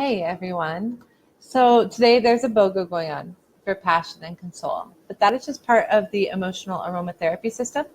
Hey everyone. So today there's a BOGO going on for passion and console, but that is just part of the emotional aromatherapy system.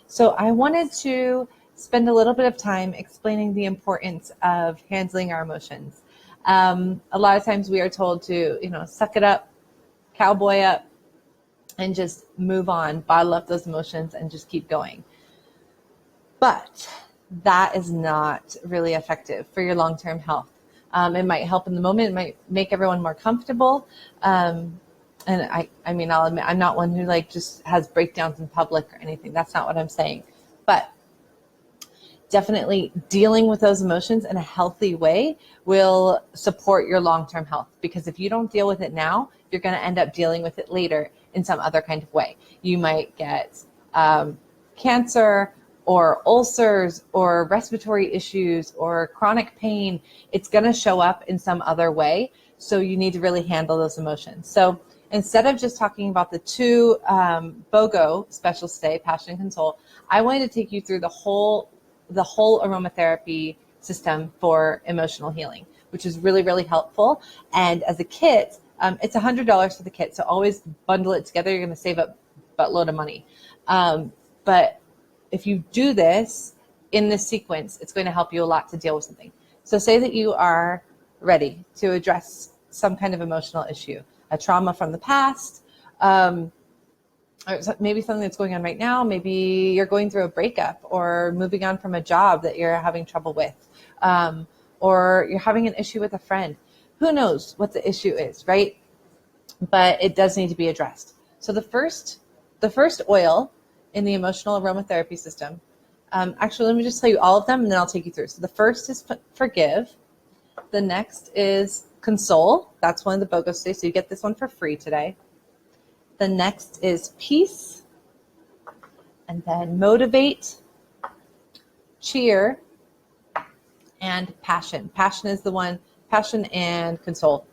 So I wanted to spend a little bit of time explaining the importance of handling our emotions. A lot of times we are told to, suck it up, cowboy up, and just move on, bottle up those emotions and just keep going. But that is not really effective for your long-term health. It might help in the moment. It might make everyone more comfortable. And I'll admit, I'm not one who just has breakdowns in public or anything. That's not what I'm saying. But definitely dealing with those emotions in a healthy way will support your long-term health. Because if you don't deal with it now, you're going to end up dealing with it later in some other kind of way. You might get cancer or ulcers or respiratory issues or chronic pain. It's going to show up in some other way. So you need to really handle those emotions. So instead of just talking about the two BOGO specials today, passion and console, I wanted to take you through the whole aromatherapy system for emotional healing, which is really, really helpful. And as a kit, it's $100 for the kit. So always bundle it together. You're going to save a buttload of money. But if you do this in this sequence, it's going to help you a lot to deal with something. So say that you are ready to address some kind of emotional issue, a trauma from the past, or maybe something that's going on right now. Maybe you're going through a breakup or moving on from a job that you're having trouble with, or you're having an issue with a friend. Who knows what the issue is, right? But it does need to be addressed. So the first oil in the emotional aromatherapy system. Actually, let me just tell you all of them and then I'll take you through. So the first is forgive. The next is console. That's one of the BOGOs today. So you get this one for free today. The next is peace. And then motivate, cheer, and passion. Passion is the one, passion and console.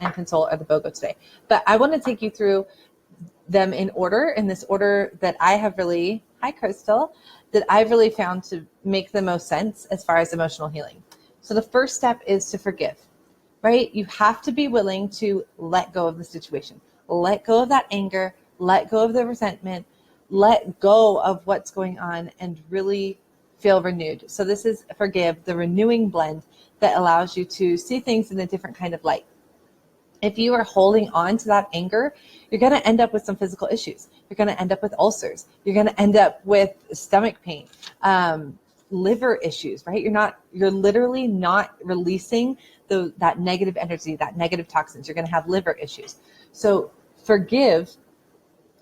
And console are the BOGO today. But I want to take you through them in this order that I have really, hi Crystal, that I've really found to make the most sense as far as emotional healing. So the first step is to forgive, right? You have to be willing to let go of the situation. Let go of that anger, let go of the resentment, let go of what's going on and really feel renewed. So this is forgive, the renewing blend that allows you to see things in a different kind of light. If you are holding on to that anger, you're going to end up with some physical issues. You're going to end up with ulcers. You're going to end up with stomach pain, liver issues, right? You're literally not releasing that negative energy, that negative toxins. You're going to have liver issues. So forgive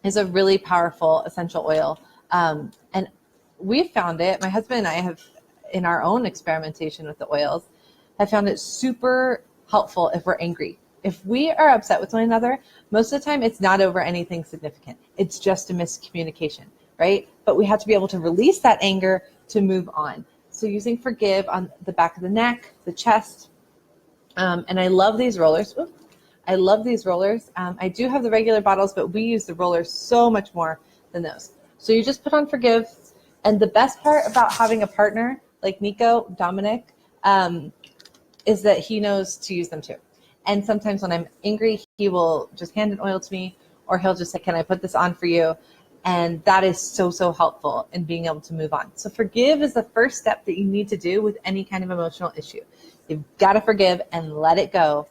is a really powerful essential oil. And we've found it, my husband and I have, in our own experimentation with the oils, have found it super helpful if we're angry. If we are upset with one another, most of the time it's not over anything significant. It's just a miscommunication, right? But we have to be able to release that anger to move on. So using forgive on the back of the neck, the chest, and I love these rollers. I love these rollers. I do have the regular bottles, but we use the rollers so much more than those. So you just put on forgive. And the best part about having a partner like Nico, Dominic, is that he knows to use them too. And sometimes when I'm angry, he will just hand an oil to me, or he'll just say, can I put this on for you? And that is so, so helpful in being able to move on. So forgive is the first step that you need to do with any kind of emotional issue. You've got to forgive and let it go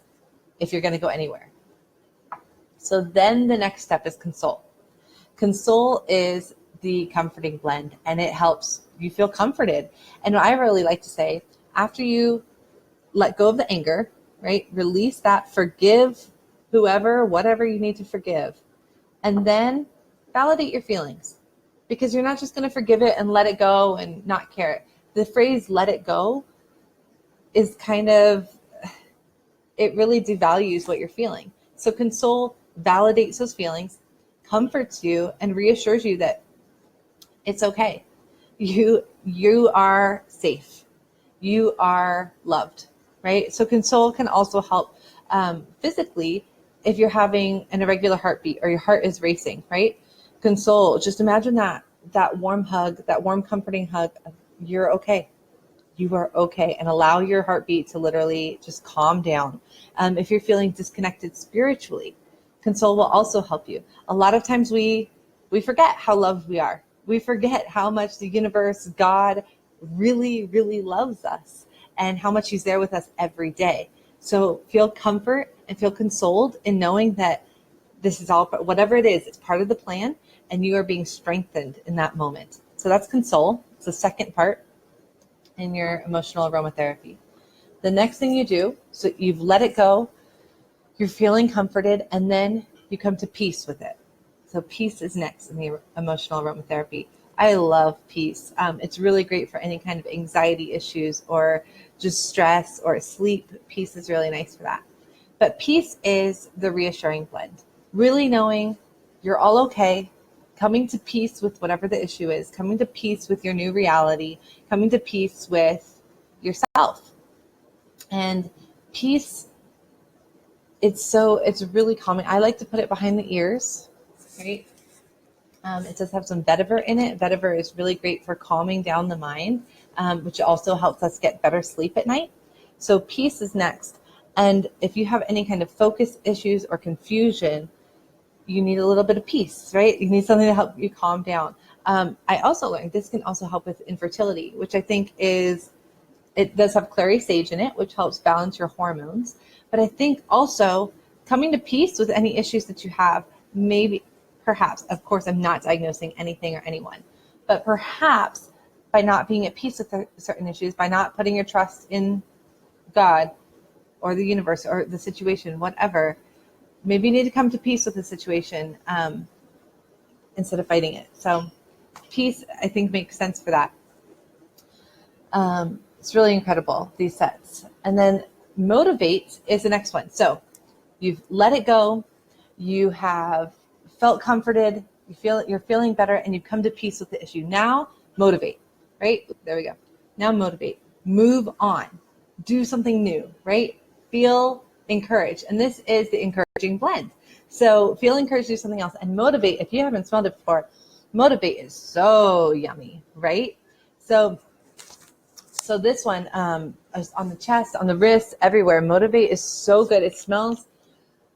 if you're going to go anywhere. So then the next step is console. Console is the comforting blend, and it helps you feel comforted. And what I really like to say, after you let go of the anger, right? Release that, forgive whoever, whatever you need to forgive. And then validate your feelings, because you're not just going to forgive it and let it go and not care. The phrase let it go is it really devalues what you're feeling. So console validates those feelings, comforts you, and reassures you that it's okay. You are safe. You are loved. Right? So console can also help physically if you're having an irregular heartbeat or your heart is racing, right? Console, just imagine that warm hug, that warm comforting hug of, you're okay. you are okay, and allow your heartbeat to literally just calm down. If you're feeling disconnected spiritually, console will also help you. A lot of times we forget how loved we are. We forget how much the universe, God, really, really loves us, and how much he's there with us every day. So feel comfort and feel consoled in knowing that this is all, whatever it is, it's part of the plan, and you are being strengthened in that moment. So that's console. It's the second part in your emotional aromatherapy. The next thing you do, so you've let it go, you're feeling comforted, and then you come to peace with it. So peace is next in the emotional aromatherapy. I love peace. It's really great for any kind of anxiety issues or just stress or sleep. Peace is really nice for that. But peace is the reassuring blend. Really knowing you're all okay, coming to peace with whatever the issue is, coming to peace with your new reality, coming to peace with yourself. And peace, it's really calming. I like to put it behind the ears, right? It does have some vetiver in it. Vetiver is really great for calming down the mind, which also helps us get better sleep at night. So peace is next. And if you have any kind of focus issues or confusion, you need a little bit of peace, right? You need something to help you calm down. I also learned this can also help with infertility, which I think it does have clary sage in it, which helps balance your hormones. But I think also coming to peace with any issues that you have, maybe, perhaps, of course, I'm not diagnosing anything or anyone, but perhaps by not being at peace with certain issues, by not putting your trust in God or the universe or the situation, whatever, maybe you need to come to peace with the situation instead of fighting it. So peace, I think, makes sense for that. It's really incredible, these sets. And then motivate is the next one. So you've let it go, you have felt comforted, you're feeling better, and you've come to peace with the issue. Now motivate, right? There we go. Now motivate, move on, do something new, right? Feel encouraged. And this is the encouraging blend. So feel encouraged to do something else. And motivate, if you haven't smelled it before, motivate is so yummy, right? So this one, is on the chest, on the wrists, everywhere. Motivate is so good. It smells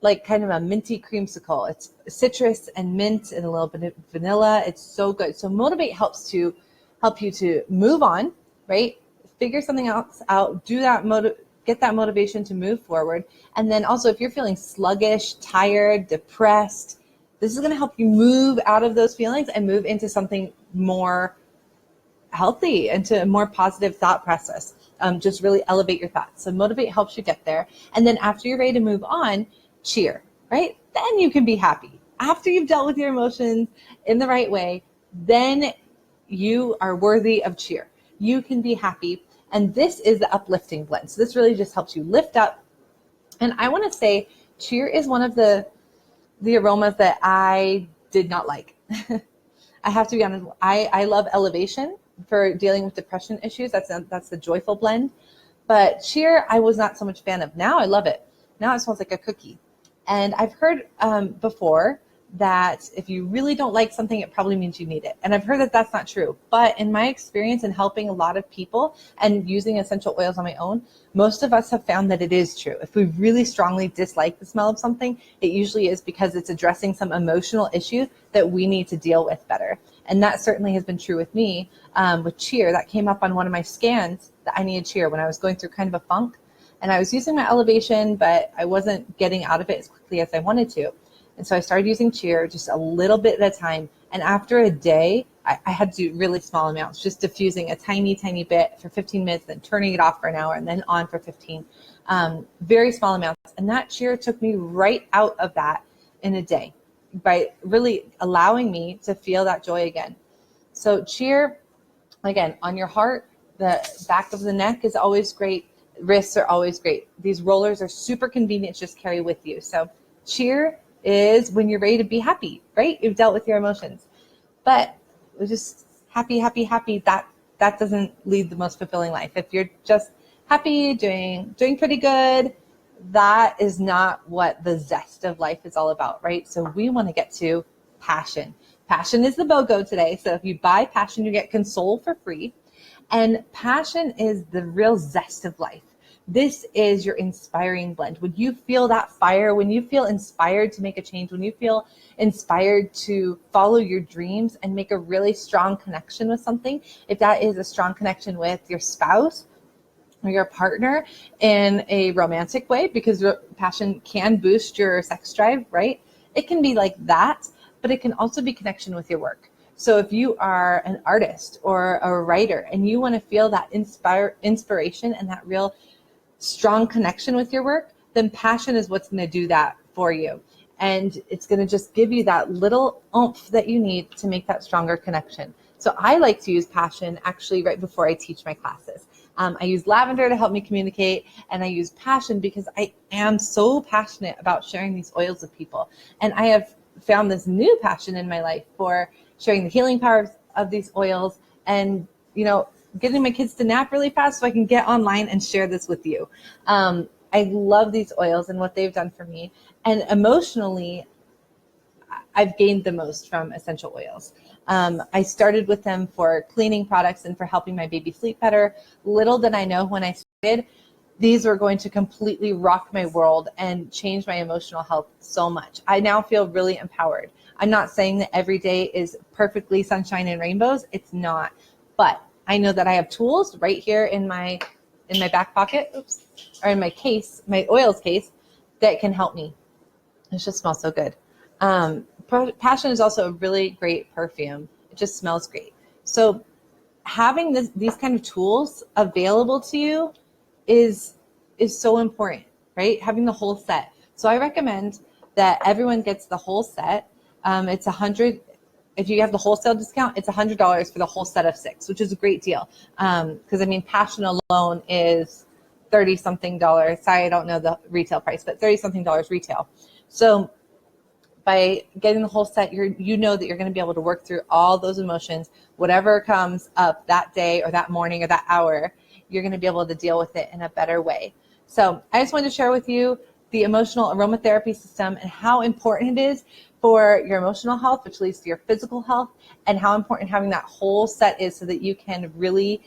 like kind of a minty creamsicle. It's citrus and mint and a little bit of vanilla. It's so good. So motivate helps you to move on, right? Figure something else out. Do that get that motivation to move forward. And then also, if you're feeling sluggish, tired, depressed, this is going to help you move out of those feelings and move into something more healthy, into a more positive thought process. Just really elevate your thoughts. So motivate helps you get there. And then after you're ready to move on, cheer, right? Then you can be happy. After you've dealt with your emotions in the right way, then you are worthy of cheer. You can be happy. And this is the uplifting blend. So this really just helps you lift up. And I want to say cheer is one of the aromas that I did not like. I have to be honest. I love elevation for dealing with depression issues. That's the joyful blend. But cheer, I was not so much a fan of. Now I love it. Now it smells like a cookie. And I've heard before that if you really don't like something, it probably means you need it. And I've heard that that's not true. But in my experience in helping a lot of people and using essential oils on my own, most of us have found that it is true. If we really strongly dislike the smell of something, it usually is because it's addressing some emotional issue that we need to deal with better. And that certainly has been true with me with cheer. That came up on one of my scans that I needed cheer when I was going through kind of a funk. And I was using my elevation, but I wasn't getting out of it as quickly as I wanted to. And so I started using cheer just a little bit at a time. And after a day, I had to do really small amounts, just diffusing a tiny, tiny bit for 15 minutes, then turning it off for an hour, and then on for 15. Very small amounts. And that cheer took me right out of that in a day by really allowing me to feel that joy again. So cheer, again, on your heart, the back of the neck is always great. Wrists are always great. These rollers are super convenient to just carry with you. So cheer is when you're ready to be happy, right? You've dealt with your emotions. But we're just happy, happy, happy. That doesn't lead the most fulfilling life. If you're just happy, doing pretty good, that is not what the zest of life is all about, right? So we want to get to passion. Passion is the BOGO today. So if you buy passion, you get console for free. And passion is the real zest of life. This is your inspiring blend. When you feel that fire, when you feel inspired to make a change, when you feel inspired to follow your dreams and make a really strong connection with something, if that is a strong connection with your spouse or your partner in a romantic way, because passion can boost your sex drive, right? It can be like that, but it can also be connection with your work. So if you are an artist or a writer and you want to feel that inspiration and that real strong connection with your work, then passion is what's going to do that for you. And it's going to just give you that little oomph that you need to make that stronger connection. So I like to use passion actually right before I teach my classes. I use lavender to help me communicate, and I use passion because I am so passionate about sharing these oils with people. And I have found this new passion in my life for sharing the healing powers of these oils and, getting my kids to nap really fast so I can get online and share this with you. I love these oils and what they've done for me. And emotionally, I've gained the most from essential oils. I started with them for cleaning products and for helping my baby sleep better. Little did I know when I started, these were going to completely rock my world and change my emotional health so much. I now feel really empowered. I'm not saying that every day is perfectly sunshine and rainbows. It's not. But I know that I have tools right here in my back pocket, or in my case, my oils case, that can help me. It just smells so good. Passion is also a really great perfume. It just smells great. So having these kind of tools available to you is so important, right? Having the whole set. So I recommend that everyone gets the whole set. It's $100. If you have the wholesale discount, it's $100 for the whole set of 6, which is a great deal. Because passion alone is $30 something. Sorry, I don't know the retail price, but $30 something retail. So by getting the whole set, you know that you're going to be able to work through all those emotions, whatever comes up that day or that morning or that hour, you're going to be able to deal with it in a better way. So I just wanted to share with you the emotional aromatherapy system and how important it is for your emotional health, which leads to your physical health, and how important having that whole set is so that you can really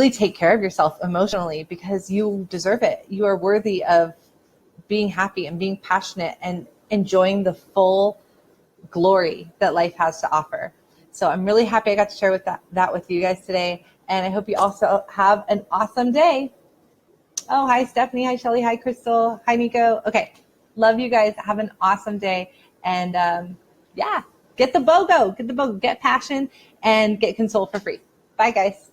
take care of yourself emotionally, because you deserve it. You are worthy of being happy and being passionate and enjoying the full glory that life has to offer. So I'm really happy I got to share that with you guys today. And I hope you also have an awesome day. Oh, hi, Stephanie. Hi, Shelly. Hi, Crystal. Hi, Nico. Okay. Love you guys. Have an awesome day. And get the BOGO, get passion, and get Console for free. Bye, guys.